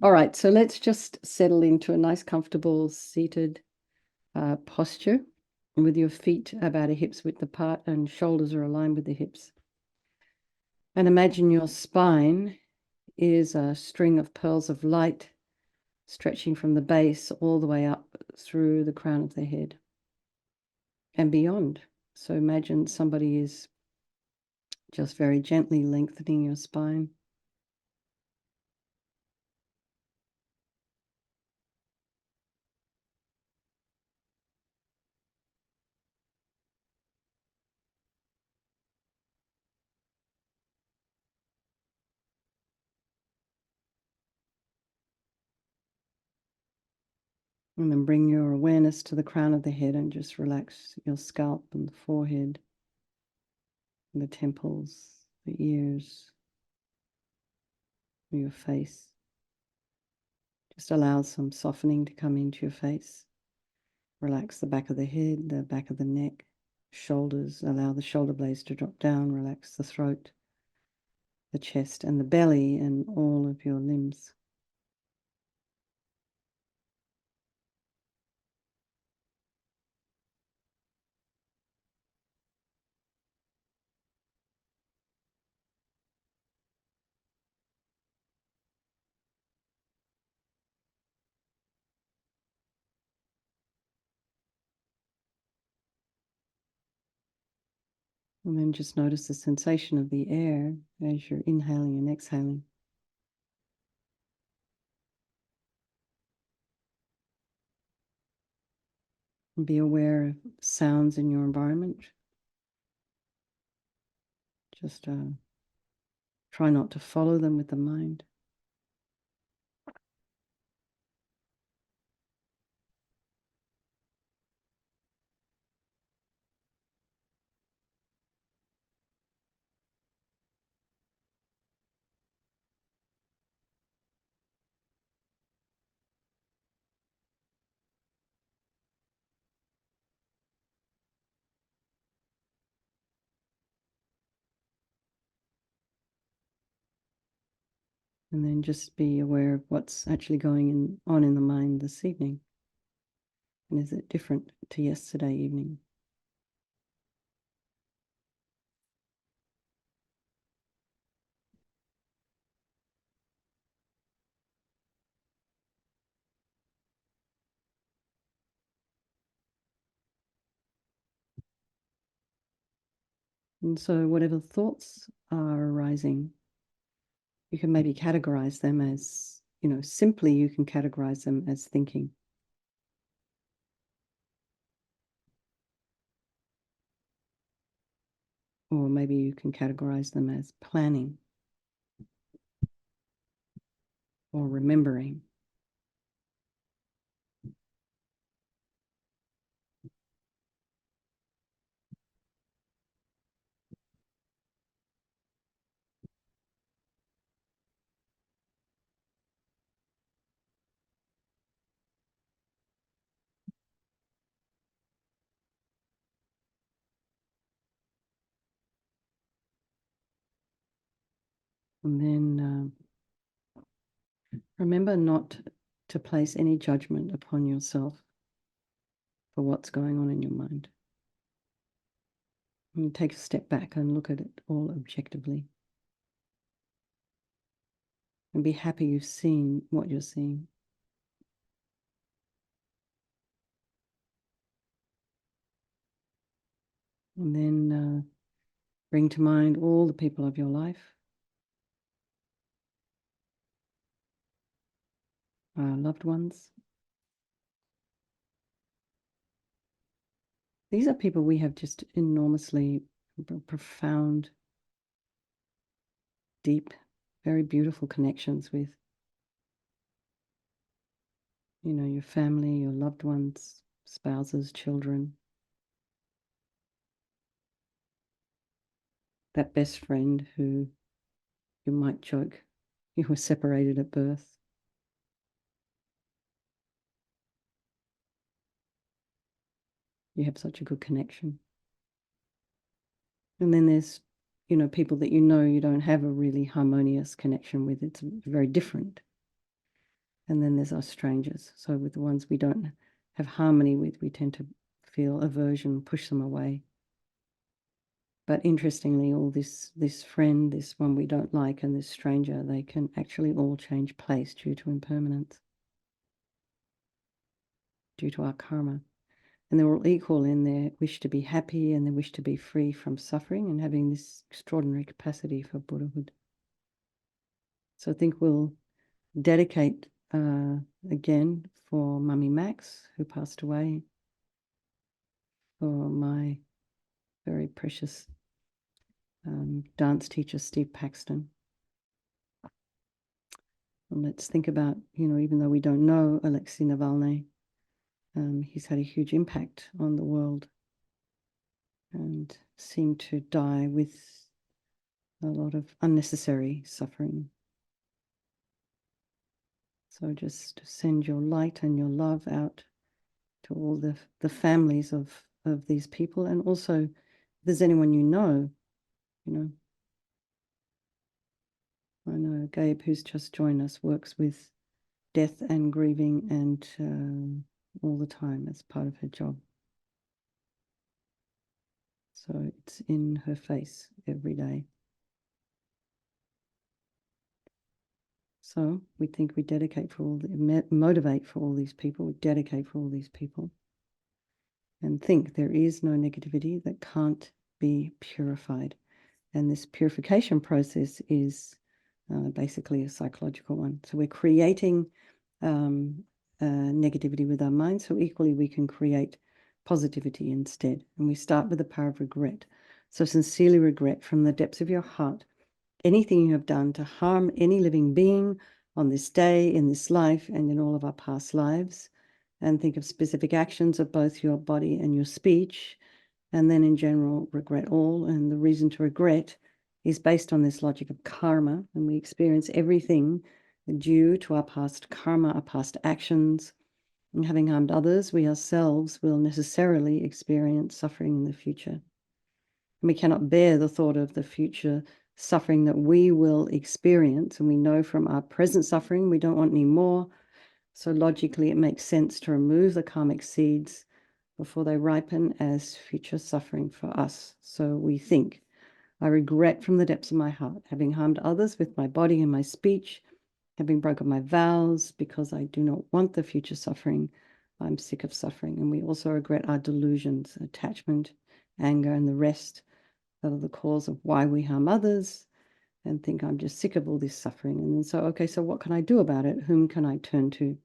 All right, so let's just settle into a nice, comfortable seated posture with your feet about a hip's width apart and shoulders are aligned with the hips. And imagine your spine is a string of pearls of light stretching from the base all the way up through the crown of the head and beyond. So imagine somebody is just very gently lengthening your spine. And then bring your awareness to the crown of the head and just relax your scalp and the forehead, and the temples, the ears, your face. Just allow some softening to come into your face. Relax the back of the head, the back of the neck, shoulders. Allow the shoulder blades to drop down. Relax the throat, the chest, and the belly, and all of your limbs. And then just notice the sensation of the air as you're inhaling and exhaling. And be aware of sounds in your environment. Just try not to follow them with the mind. And then just be aware of what's actually going on in the mind this evening. And is it different to yesterday evening? And so whatever thoughts are arising, you can maybe categorize them as, simply you can categorize them as thinking. Or maybe you can categorize them as planning or remembering. And then remember not to place any judgment upon yourself for what's going on in your mind. And take a step back and look at it all objectively. And be happy you've seen what you're seeing. And then bring to mind all the people of your life, loved ones. These are people we have just enormously profound, deep, very beautiful connections with. Your family, your loved ones, spouses, children. That best friend who you might joke you were separated at birth. You have such a good connection. And then there's, people that you don't have a really harmonious connection with. It's very different. And then there's our strangers. So with the ones we don't have harmony with, we tend to feel aversion, push them away. But interestingly, all this friend, this one we don't like, and this stranger, they can actually all change place due to impermanence, due to our karma. And they're all equal in their wish to be happy and their wish to be free from suffering and having this extraordinary capacity for Buddhahood. So I think we'll dedicate again for Mummy Max, who passed away, for my very precious dance teacher, Steve Paxton. And let's think about, even though we don't know Alexei Navalny, he's had a huge impact on the world and seemed to die with a lot of unnecessary suffering. So just send your light and your love out to all the families of these people. And also, if there's anyone you know, I know Gabe, who's just joined us, works with death and grieving and all the time as part of her job. So it's in her face every day. So we think we dedicate for motivate for all these people, we dedicate for all these people, and think there is no negativity that can't be purified. And this purification process is basically a psychological one. So we're creating negativity with our mind, so equally we can create positivity instead. And we start with the power of regret. So sincerely regret from the depths of your heart anything you have done to harm any living being on this day, in this life, and in all of our past lives. And think of specific actions of both your body and your speech. And then in general, regret all. And the reason to regret is based on this logic of karma. And we experience everything due to our past karma, our past actions. And having harmed others, we ourselves will necessarily experience suffering in the future. And we cannot bear the thought of the future suffering that we will experience. And we know from our present suffering, we don't want any more. So logically, it makes sense to remove the karmic seeds before they ripen as future suffering for us. So we think, I regret from the depths of my heart, having harmed others with my body and my speech, having broken my vows because I do not want the future suffering. I'm sick of suffering. And we also regret our delusions, attachment, anger, and the rest that are the cause of why we harm others, and think I'm just sick of all this suffering. And then so, okay, so what can I do about it? Whom can I turn to?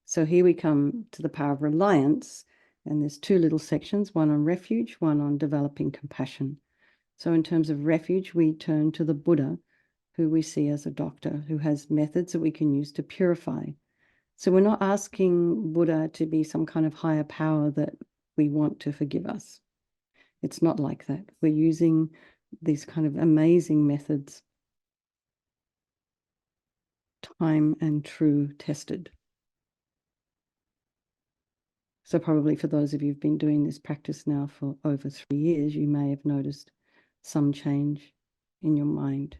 So here we come to the power of reliance. And there's two little sections, one on refuge, one on developing compassion. So in terms of refuge, we turn to the Buddha, who we see as a doctor, who has methods that we can use to purify. So we're not asking Buddha to be some kind of higher power that we want to forgive us. It's not like that. We're using these kind of amazing methods, time and true tested. So probably for those of you who've been doing this practice now for over 3 years, you may have noticed some change in your mind.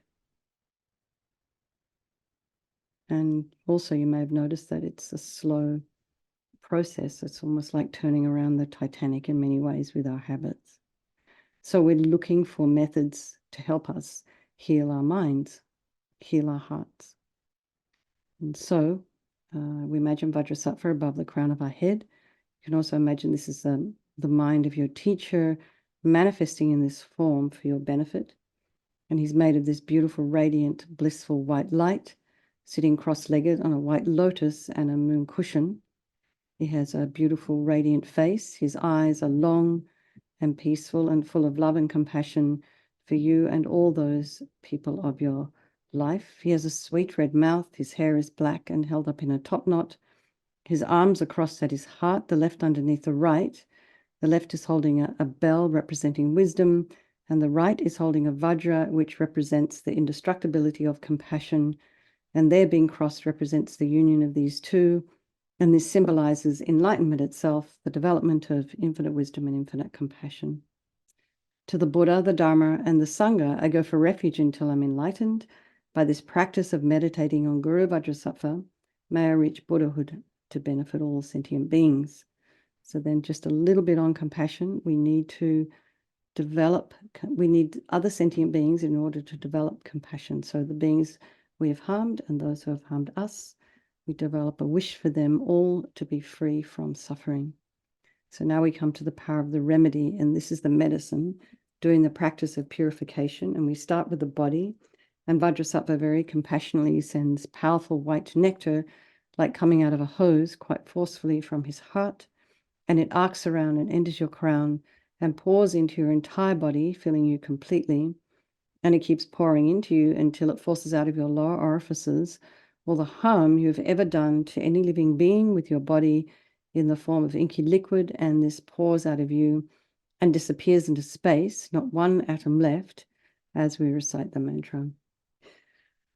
And also you may have noticed that it's a slow process. It's almost like turning around the Titanic in many ways with our habits. So we're looking for methods to help us heal our minds, heal our hearts. And so we imagine Vajrasattva above the crown of our head. You can also imagine this is the mind of your teacher manifesting in this form for your benefit. And he's made of this beautiful, radiant, blissful white light, sitting cross-legged on a white lotus and a moon cushion. He has a beautiful, radiant face. His eyes are long and peaceful and full of love and compassion for you and all those people of your life. He has a sweet red mouth. His hair is black and held up in a top knot. His arms are crossed at his heart, the left underneath the right. The left is holding a bell representing wisdom, and the right is holding a vajra, which represents the indestructibility of compassion. And their being crossed represents the union of these two. And this symbolizes enlightenment itself, the development of infinite wisdom and infinite compassion. To the Buddha, the Dharma, and the Sangha, I go for refuge until I'm enlightened. By this practice of meditating on Guru Vajrasattva, may I reach Buddhahood to benefit all sentient beings. So then just a little bit on compassion. We need other sentient beings in order to develop compassion. So the beings we have harmed and those who have harmed us, we develop a wish for them all to be free from suffering. So now we come to the power of the remedy, and this is the medicine, doing the practice of purification. And we start with the body, and Vajrasattva very compassionately sends powerful white nectar, like coming out of a hose, quite forcefully from his heart, and it arcs around and enters your crown and pours into your entire body, filling you completely. And it keeps pouring into you until it forces out of your lower orifices all the harm you've ever done to any living being with your body in the form of inky liquid, and this pours out of you and disappears into space, not one atom left, as we recite the mantra.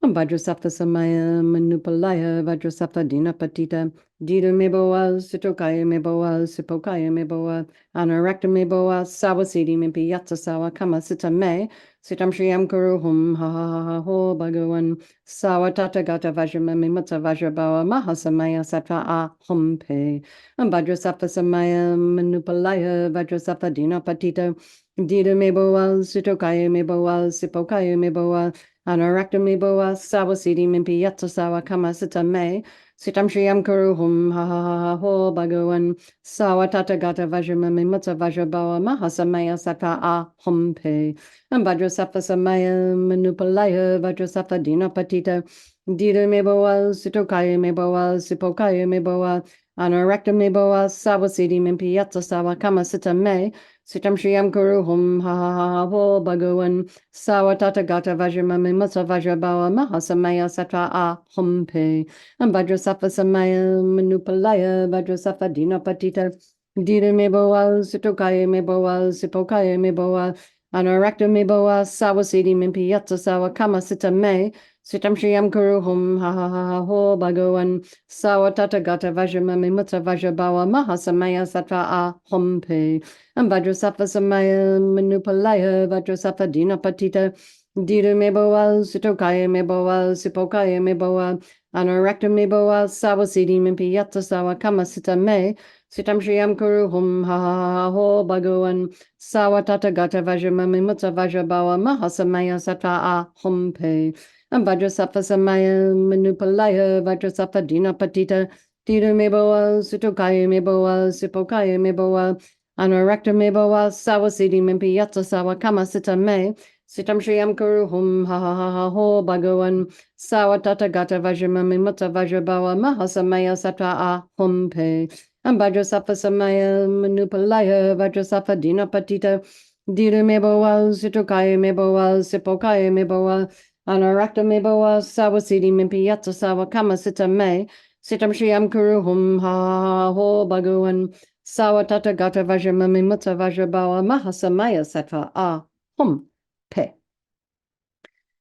Vajrasattva samaya manupalaya Vajrasattva dinapatita Dida meboa Sitokaya meboa Sipokaya meboa Anarakta meboa Sawasidi mimpi yatsa sawa kama sita me Sitam Shriyam Kuru Hum ha ha ha ho Bhagavan Sawa Tata Gata Vajrama Mimata Vajrabawa Mahasamaya Sattva A Hum Pe Vajrasattva samaya manupalaya Vajrasattva dinapatita Dida meboa Sitokaya meboa Sipokaya meboa Anarakta meboa Sawasidi mimpi yatsa sawa kama sita me Sitam Shriyam Kuru Hum ha ha ha ha ho Bhagavan Sawa Tata Gata Vajrama Mimata Vajrabawa Mahasamaya Sattva A Hum Pe Vajrasattva samaya manupalaya Vajrasattva dinapatita Dida meboa Sitokaya meboa Sipokaya meboa Anarakta meboa Sawasidi mimpi yatsa sawa kama sita me Sitam Shriyam Kuru Hum ha ha ha ha ho Bhagavan Sawa Tata Gata Vajrama Mimata Vajrabawa Mahasamaya Sattva A Hum Pe Vajrasattva samaya manupalaya Vajrasattva dinapatita Dida meboa Sitokaya meboa Sipokaya meboa Anarakta meboa Sawasidi mimpi yatsa sawa kama sita me Sitam Shriyam Kuru Hum ha ha ha ha ho Bhagavan Sawa Tata Gata Vajrama Mimata Vajrabawa Mahasamaya Sattva A Hum Pe Vajrasattva samaya manupalaya Vajrasattva dinapatita Dida meboa Sitokaya meboa Sipokaya meboa Anarakta meboa Sawasidi mimpi yatsa sawa kama sita me Sitam Shriyam Kuru Hum ha ha ha ha ho Bhagavan Sawa Tata Gata Vajrama Mimata Vajrabawa Mahasamaya Sattva A Hum Pe Vajrasattva samaya manupalaya Vajrasattva dinapatita Dida meboa Sitokaya meboa Sipokaya meboa Anarakta meboa Sawasidi mimpi yatsa sawa kama sita me Sitam Shriyam Kuru Hum ha ha ha ha ho Bhagavan Sawa Tata Gata Vajrama Mimata Vajrabawa Mahasamaya Sattva A Hum Pe Vajrasattva samaya manupalaya Vajrasattva dinapatita Dida meboa Sitokaya meboa Sipokaya meboa Anarakta meboa Sawasidi mimpi yatsa sawa kama sita me Sitam Shriyam Kuru Hum ha ha ha ho Bhagavan Sawa Tata Gata Vajrama Mimata Vajrabawa Mahasamaya Sattva A Hum Pe.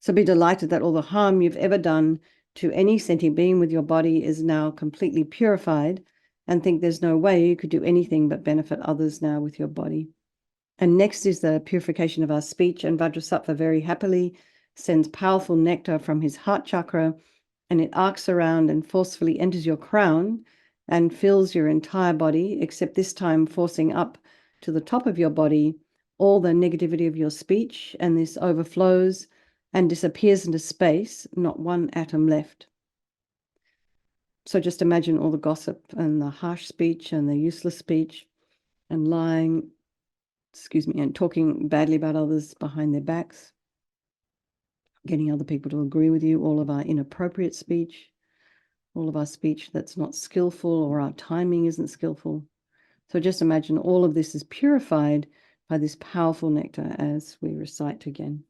So be delighted that all the harm you've ever done to any sentient being with your body is now completely purified, and think there's no way you could do anything but benefit others now with your body. And next is the purification of our speech, and Vajrasattva very happily sends powerful nectar from his heart chakra, and it arcs around and forcefully enters your crown and fills your entire body, except this time forcing up to the top of your body all the negativity of your speech, and this overflows and disappears into space, not one atom left. So just imagine all the gossip and the harsh speech and the useless speech and lying, and talking badly about others behind their backs, getting other people to agree with you, all of our inappropriate speech, all of our speech that's not skillful or our timing isn't skillful. So just imagine all of this is purified by this powerful nectar as we recite again.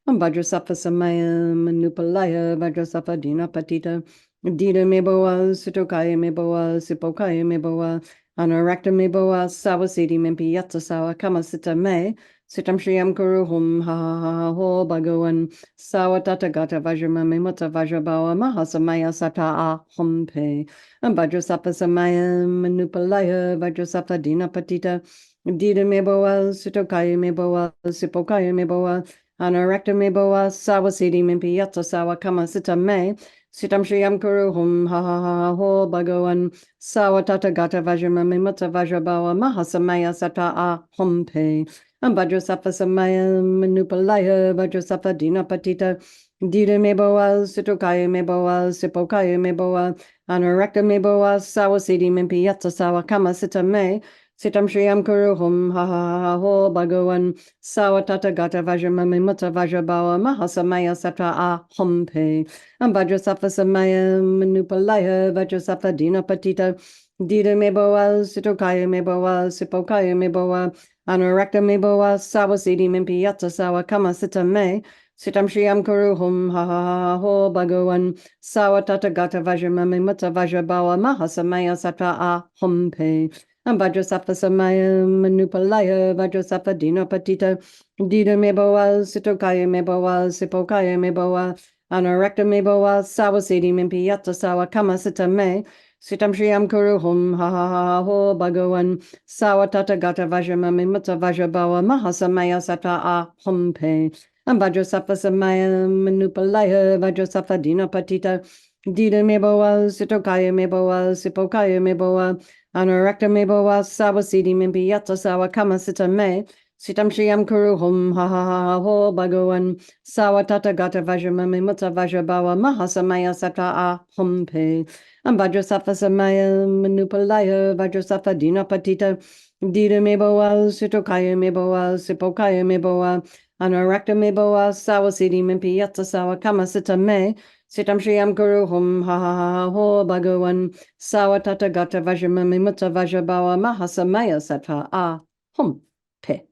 Vajrasattva samaya manupalaya Vajrasattva dinapatita Dida meboa Sitokaya meboa Sipokaya meboa Anarakta meboa Sawasidi mimpi yatsa sawa kama sita me Sitam Shriyam Kuru Hum ha ha ha ha ho Bhagavan Sawa Tata Gata Vajrama Mimata Vajrabawa Mahasamaya Sattva A Hum Pe Vajrasattva samaya manupalaya Vajrasattva dinapatita Dida meboa Sitokaya meboa Sipokaya meboa Anarakta meboa Sawasidi mimpi yatsa sawa kama sita me Sitam Shriyam Kuru Hum Ha Ha Ha Ho Bhagawan Sawatata Gata Vajramami Mutta Vajrabawa Mahasamaya Sata A Hum Pe Vajrasattva Samaya Manupalaya Vajrasattva Dinapatita Dida Meboa Situkaya Meboa Sipokaya Meboa Anorakta Meboa Sawasidi Mimpi Yatsa Sawa Kama Sita Me Sitam Shriyam Kuru Hum Ha Ha Ha Ho Bhagawan Sawatata Gata Vajramami Mutta Vajrabawa Mahasamaya Sata A Hum Pe Vajrasattva Samaya Manupalaya Vajrasattva Dinapatita Dida Meboa Sitokaya Meboa Sipokaya Meboa Anorakta Meboa Sawasidi Mimpi Yatsa Sawa Kama Sita Me Sitam Shriyam Kuru Hum Ha Ha Ha Ho Bhagawan Sawatata Gata Vajramami Mutta Vajrabawa Mahasamaya Sata A Hum Pe Vajrasattva Samaya Manupalaya Vajrasattva Dinapatita Dida Meboa Sitokaya Meboa Sipokaya Meboa Anorakta Meboa Sawasidi Mimpi Yatsa Sawa Kama Sita Me Sitam Shriyam Kuru Hum Ha Ha Ha Ho Bhagawan Sawatata Gata Vajramami Mutta Vajrabawa Mahasamaya Sata A Hum Pe Vajrasattva Samaya Manupalaya Vajrasattva Dinapatita Dida Meboa Sitokaya Meboa Sipokaya Meboa Anorakta Meboa Sawasidi Mimpi Yatsa Sawa Kama Sita Me Sitam Shriyam Kuru Hum Ha Ha Ha Ho Bhagawan Sawatata Gata Vajramami Mutta Vajrabawa Mahasamaya Sata A Hum Pe Vajrasattva Samaya Manupalaya Vajrasattva Dinapatita Dida Meboa Sitokaya Meboa Sipokaya Meboa Anorakta Meboa Sawasidi Mimpi Yatsa Sawa Kama Sita Me Sitam Shriyam Guru Hum Ha Ha Ha Ho Bhagawan Sawatata Gata Vajramami Mutta Vajrabawa Mahasamaya Sata A Hum Pe.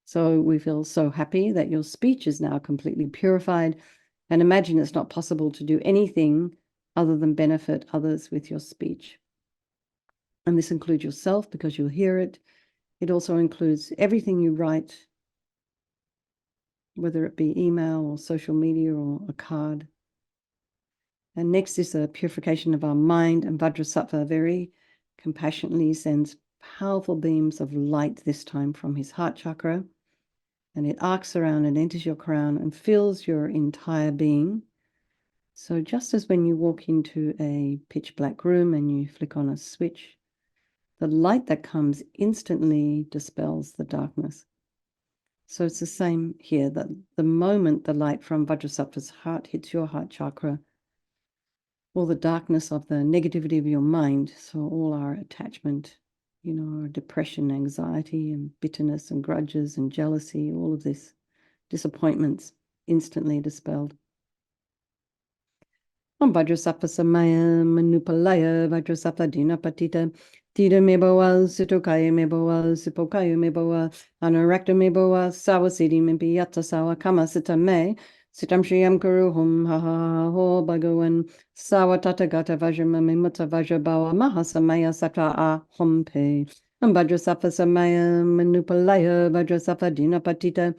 So we feel so happy that your speech is now completely purified, and imagine it's not possible to do anything other than benefit others with your speech. And this includes yourself because you'll hear it. It also includes everything you write, whether it be email or social media or a card. And next is a purification of our mind, and Vajrasattva very compassionately sends powerful beams of light, this time from his heart chakra, and it arcs around and enters your crown and fills your entire being. So just as when you walk into a pitch black room and you flick on a switch, the light that comes instantly dispels the darkness. So it's the same here, that the moment the light from Vajrasattva's heart hits your heart chakra, all the darkness of the negativity of your mind, so all our attachment, our depression, anxiety, and bitterness, and grudges, and jealousy, all of this, disappointments, instantly dispelled. Vajrasattva Samaya Manupalaya Vajrasattva Dinapatita Dida Meboa Sitokaya Meboa Sipokaya Meboa Anorakta Meboa Sawasidi Mimpi Yatsa Sawa Kama Sita Me Sitam Shriyam Kuru Hum Ha Ha Ha Ho Bhagawan Sawatata Gata Vajramami Mutta Vajrabawa Mahasamaya Sata A Hum Pe Vajrasattva Samaya Manupalaya Vajrasattva Dinapatita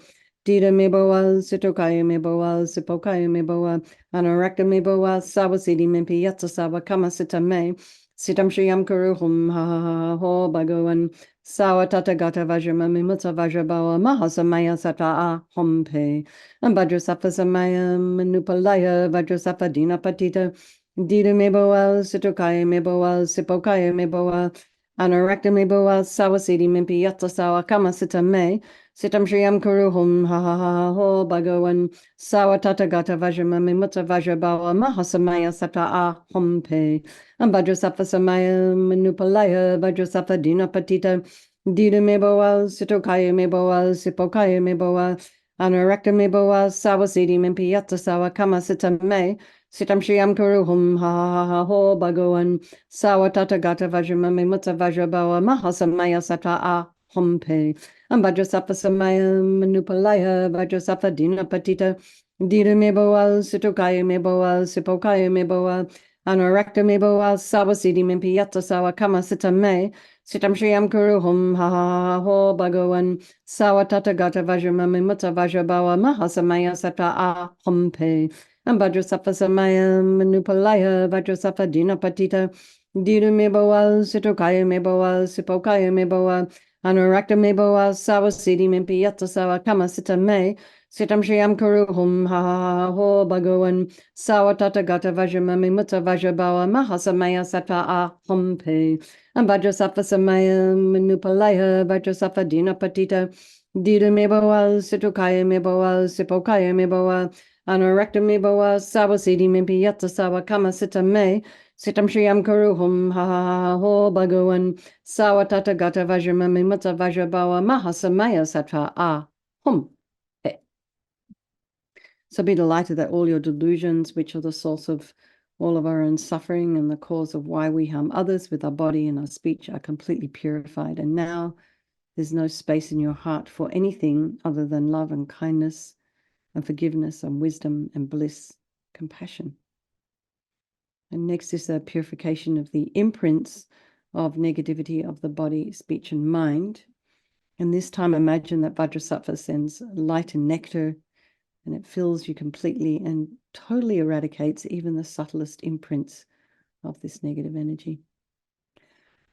Dida Meboa Sitokaya Meboa Sipokaya Meboa Anorakta Meboa Sawasidi Mimpi Yatsa Sawa Kama Sita Me Sitam Shriyam Kuru Hum Ha Ha Ha Ho Bhagawan Sawatata Gata Vajramami Mutta Vajrabawa Mahasamaya Sata A Hum Pe Vajrasattva Samaya Manupalaya Vajrasattva Dinapatita Dida Meboa Sitokaya Meboa Sipokaya Meboa Anorakta Meboa Sawasidi Mimpi Yatsa Sawa Kama Sita Me Sitam Shriyam Kuru Hum Ha Ha Ha Ho Bhagawan Sawatata Gata Vajramami Mutta Vajrabawa Mahasamaya Sata A Hum Pe Vajrasattva Samaya Manupalaya Vajrasattva Dinapatita Dida Meboa Sitokaya Meboa Sipokaya Meboa Anorakta Meboa Sawasidi Mimpi Yatsa Sawa Kama Sita Me Sitam Shriyam Kuru Hum Ha Ha Ha Ho Bhagawan Sawatata Gata Vajramami Mutta Vajrabawa Mahasamaya Sata A Hum Pe Vajrasattva Samaya Manupalaya Vajrasattva Dinapatita Dida Meboa Sitokaya Meboa Sipokaya Meboa Anorakta Meboa Sawasidi Mimpi Yatsa Sawa Kama Sita Me Sitam Shriyam Kuru Hum Ha Ha Ha Ho Bhagawan Sawatata Gata Vajramami Mutta Vajrabawa Mahasamaya Sata A Hum Pe Vajrasattva Samaya Manupalaya Vajrasattva Dinapatita Dida Meboa Sitokaya Meboa Sipokaya Meboa Anurakta me boa sawa siddhi mimpi yatta sawa kama sita me. Sitam Shriyam Kuru Hum Ha Ha Ho Bhagavan Sawa Tata Gata Vajramami Mutta Vajrabawa Mahasamaya Sattva A Hum Pe and Vajrasattva Samaya Manupalaya Vajrasattva Dina Patita Dida Meboa Situkaya Meboa Sipokaya Meboa Anurakta Meboa Sawa Siddhi Mimpi Yatta Sawa Kama Sita Me Sitam Shriyam Kuru Hum Ha Ha Ho Bhagavan Sawa Tata Gata Vajramami Mutta Vajrabawa Mahasamaya Sattva A Hum Pe. So be delighted that all your delusions, which are the source of all of our own suffering and the cause of why we harm others with our body and our speech, are completely purified. And now there's no space in your heart for anything other than love and kindness and forgiveness and wisdom and bliss, compassion. And next is the purification of the imprints of negativity of the body, speech, and mind. And this time imagine that Vajrasattva sends light and nectar, and it fills you completely and totally eradicates even the subtlest imprints of this negative energy.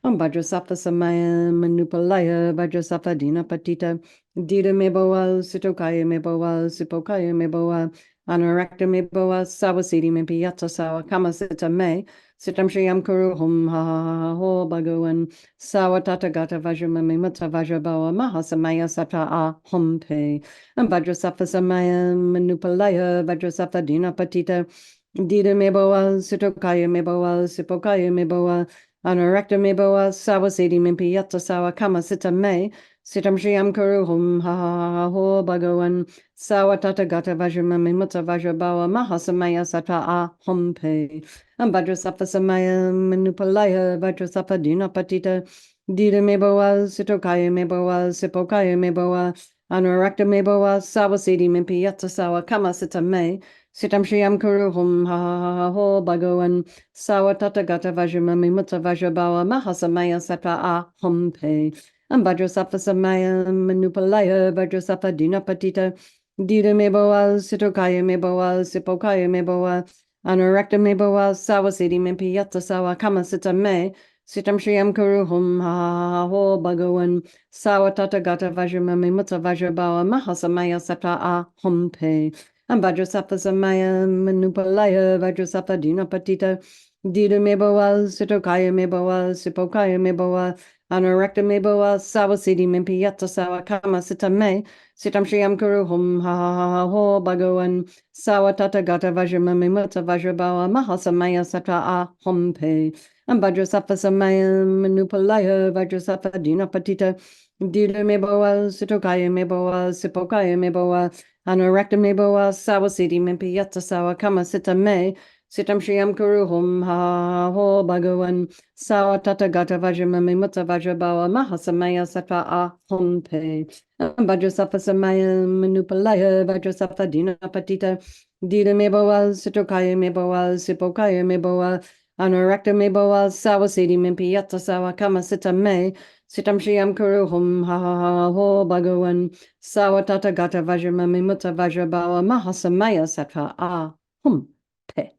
Om Vajrasattva Samaya Manupalaya Vajrasattva Dina Patita Dida Meboa Sitokaya Meboa Sipokaya Meboa Anurakta Meboa Sawasidi Mempiyata Sawa Kamasita Me Sitam Shriyam Kuru Hum Ha Ha Ho Bhagavan Sawa Tata Gata Vajramami Mutta Vajrabawa Mahasamaya Sata A Hum Pe and Vajrasattva Samaya Manupalaya Vajrasattva Dina Patita Dida Meboa Sitokaya Meboa Sipokaya Meboa Anurakta Meboa Sawasidi Mimpi Yatta Sawa Kama Sita Me Sitam Shriyam Kuru Hum Ha Ha Ho Bhagavan Sawa Tata Gata Vajramami Mutta Vajrabawa Mahasamaya Sata A Hum Pe and Vajrasattva Samaya Manupalaya Vajrasattva Dina Patita Dida Meboa Sitokaya Meboa Sipokaya Meboa Anurakta Meboa Sawasidi Mimpi Yatta Sawa Kama Sita Me Sitam Shriyam Kuru Hum Ha Ha Ho Bhagavan Sawa Tata Gata Vajramami Mutta Vajrabawa Mahasamaya Sattva A Hum Pe and Vajrasattva Samaya Manupalaya Vajrasattva Dina Patita Dida Meboa Sitokaya Meboa Sipokaya Meboa Anurakta Meboa Sawasidi Mimpi Yatta Sawa Kama Sita Me Sitam Shriyam Kuru Hum Ha Ho Bhagavan Sawa Tata Gata Vajramami Mutta Vajrabawa Mahasamaya Sattva A Hum Pe and Vajrasattva Samaya Manupalaya Vajrasattva Dina Patita Dida Meboa Sitokaya Meboa Sipokaya Meboa Anurakta Meboa Sawasidi Mimpi Yatta Sawa Kama Sita Me Sitam Shriyam Kuru Hum Ha Ho Bhagavan Sawa Tata Gata Vajramami Mutta Vajrabawa Mahasamaya Sattva A Hum Pe and Vajrasattva Samaya Manupalaya Vajrasattva Dina Patita Dida Meboa Sitokaya Meboa Sipokaya Meboa Anurakta Meboa Sawasidi Mimpi Yatta Sawa Kama Sita Me Sitam Shriyam Kuru Hum Ha Ho Bhagavan Sawa Tata Gata Vajramami Mutta Vajrabawa Mahasamaya Sattva A Hum Pe Vajrasattva Samaya Manupalaya Vajrasattva Dina Patita Dida Meboa Sitokaya Meboa Sipokaya Meboa Anurakta Meboa Sawasidi Mimpi Yatta Sawa Kama Sita Me Sitam Shriyam Kuru Hum Ha Ho Bhagavan Sawa Tata Gata Vajramami Mutta Vajrabawa Mahasamaya Sattva A Hum Pe.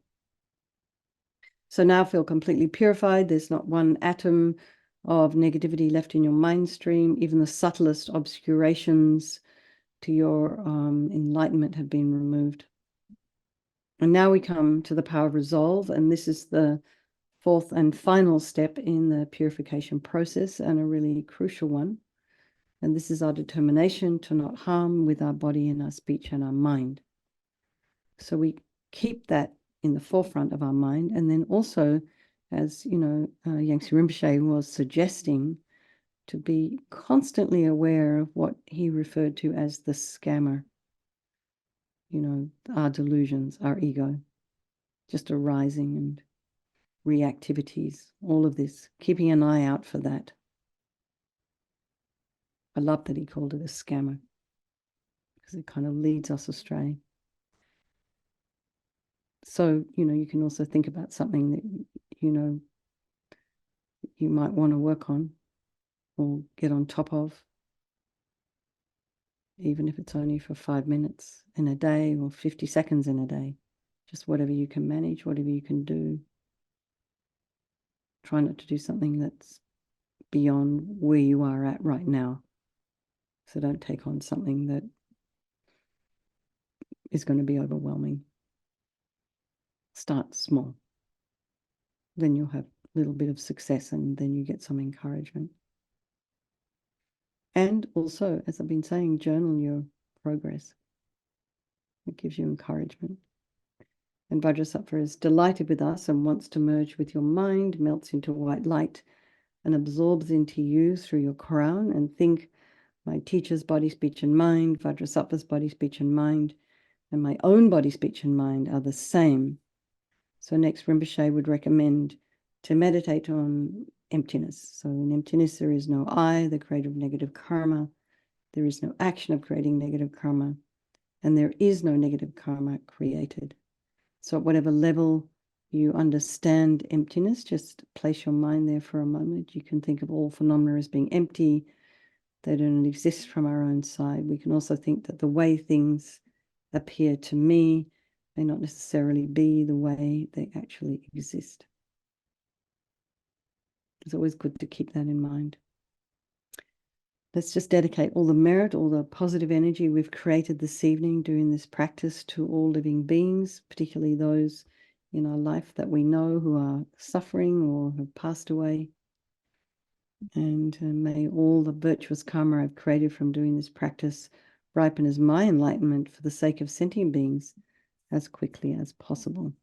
So now feel completely purified. There's not one atom of negativity left in your mind stream. Even the subtlest obscurations to your enlightenment have been removed. And now we come to the power of resolve, and this is the fourth and final step in the purification process, and a really crucial one. And this is our determination to not harm with our body and our speech and our mind. So we keep that in the forefront of our mind. And then also, as you know, Yangtze Rinpoche was suggesting, to be constantly aware of what he referred to as the scammer. You know, our delusions, our ego, just arising and reactivities, all of this, keeping an eye out for that. I love that he called it a scammer, because it kind of leads us astray. So, you know, you can also think about something that, you know, you might want to work on or get on top of, even if it's only for 5 minutes in a day or 50 seconds in a day. Just whatever you can manage, whatever you can do. Try not to do something that's beyond where you are at right now. So don't take on something that is going to be overwhelming. Start small. Then you'll have a little bit of success, and then you get some encouragement. And also, as I've been saying, journal your progress. It gives you encouragement. And Vajrasattva is delighted with us and wants to merge with your mind, melts into white light, and absorbs into you through your crown. And think, my teacher's body, speech, and mind, Vajrasattva's body, speech, and mind, and my own body, speech, and mind are the same. So next, Rinpoche would recommend to meditate on emptiness. So in emptiness, there is no I, the creator of negative karma. There is no action of creating negative karma. And there is no negative karma created. So at whatever level you understand emptiness, just place your mind there for a moment. You can think of all phenomena as being empty. They don't exist from our own side. We can also think that the way things appear to me may not necessarily be the way they actually exist. It's always good to keep that in mind. Let's just dedicate all the merit, all the positive energy we've created this evening doing this practice to all living beings, particularly those in our life that we know who are suffering or have passed away. And may all the virtuous karma I've created from doing this practice ripen as my enlightenment for the sake of sentient beings as quickly as possible.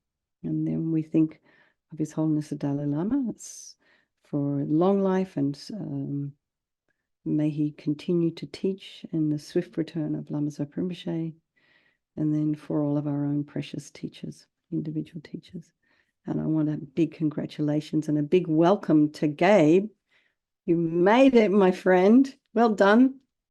And then we think of His Holiness the Dalai Lama. It's for long life, and may he continue to teach in the swift return of Lama Zopa Rinpoche, and then for all of our own precious teachers, individual teachers. And I want a big congratulations and a big welcome to Gabe. You made it, my friend. Well done.